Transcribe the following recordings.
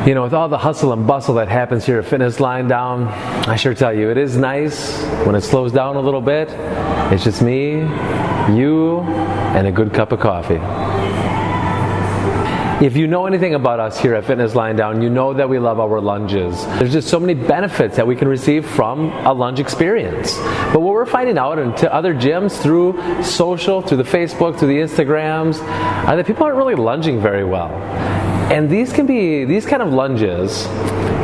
You know, with all the hustle and bustle that happens here at Fitness Lying Down, I sure tell you, it is nice when it slows down a little bit. It's just me, you, and a good cup of coffee. If you know anything about us here at Fitness Lying Down, you know that we love our lunges. There's just so many benefits that we can receive from a lunge experience. But what we're finding out into other gyms through social, through the Facebook, through the Instagrams, are that people aren't really lunging very well. And these kind of lunges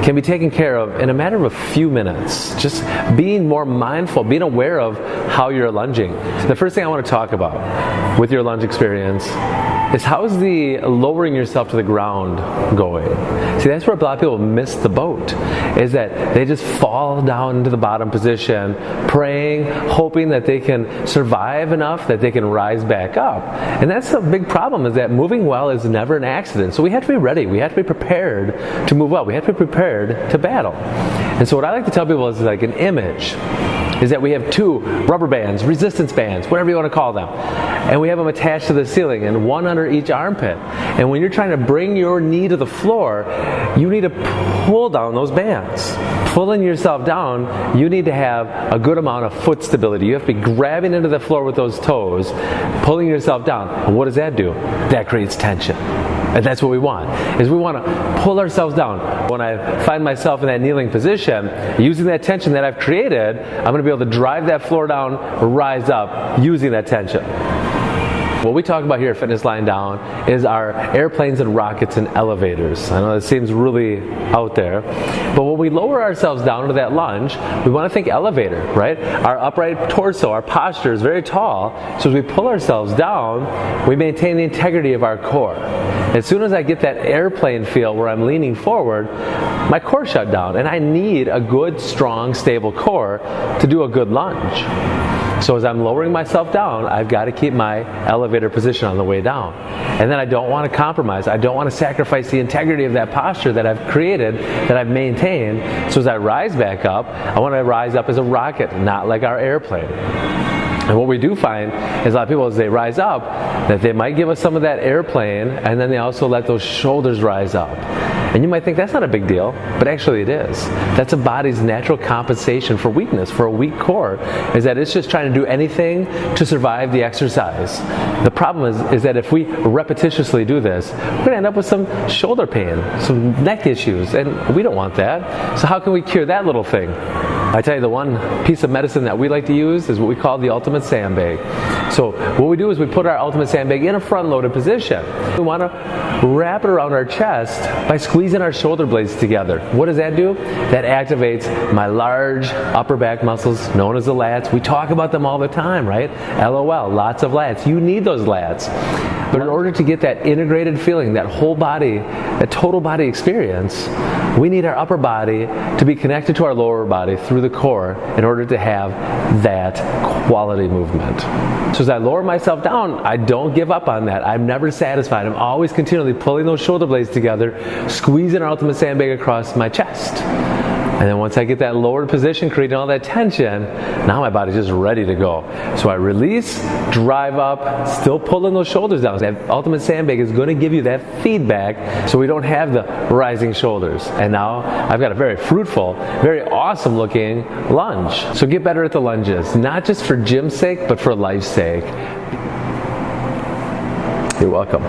can be taken care of in a matter of a few minutes. Just being more mindful, being aware of how you're lunging. The first thing I want to talk about with your lunge experience is how's the lowering yourself to the ground going? See, that's where a lot of people miss the boat, is that they just fall down into the bottom position, praying, hoping that they can survive enough that they can rise back up. And that's the big problem, is that moving well is never an accident. So we have to be ready. We have to be prepared to move well. We have to be prepared to battle. And so what I like to tell people is like an image is that we have two rubber bands, resistance bands, whatever you want to call them. And we have them attached to the ceiling and one under each armpit. And when you're trying to bring your knee to the floor, you need to pull down those bands. Pulling yourself down, you need to have a good amount of foot stability. You have to be grabbing into the floor with those toes, pulling yourself down. And what does that do? That creates tension. And that's what we want, is we want to pull ourselves down. When I find myself in that kneeling position, using that tension that I've created, I'm going to be able to drive that floor down, rise up, using that tension. What we talk about here at Fitness Lying Down is our airplanes and rockets and elevators. I know it seems really out there, but when we lower ourselves down to that lunge, we want to think elevator, right? Our upright torso, our posture is very tall, so as we pull ourselves down, we maintain the integrity of our core. As soon as I get that airplane feel where I'm leaning forward, my core shut down, and I need a good, strong, stable core to do a good lunge. So as I'm lowering myself down, I've got to keep my elevator position on the way down. And then I don't want to compromise. I don't want to sacrifice the integrity of that posture that I've created, that I've maintained. So as I rise back up, I want to rise up as a rocket, not like our airplane. And what we do find is a lot of people, as they rise up, that they might give us some of that airplane, and then they also let those shoulders rise up. And you might think that's not a big deal, but actually it is. That's a body's natural compensation for weakness, for a weak core, is that it's just trying to do anything to survive the exercise. The problem is that if we repetitiously do this, we're going to end up with some shoulder pain, some neck issues, and we don't want that. So how can we cure that little thing? I tell you, the one piece of medicine that we like to use is what we call the ultimate sandbag. So what we do is we put our ultimate sandbag in a front-loaded position. We want to wrap it around our chest by squeezing our shoulder blades together. What does that do? That activates my large upper back muscles known as the lats. We talk about them all the time, right? LOL, lots of lats. You need those lats. But in order to get that integrated feeling, that whole body, that total body experience, we need our upper body to be connected to our lower body through the core in order to have that quality movement. So as I lower myself down, I don't give up on that. I'm never satisfied. I'm always continually pulling those shoulder blades together, squeezing our ultimate sandbag across my chest. And then once I get that lowered position, creating all that tension, now my body's just ready to go. So I release, drive up, still pulling those shoulders down. That ultimate sandbag is going to give you that feedback so we don't have the rising shoulders. And now I've got a very fruitful, very awesome looking lunge. So get better at the lunges, not just for gym's sake, but for life's sake. You're welcome.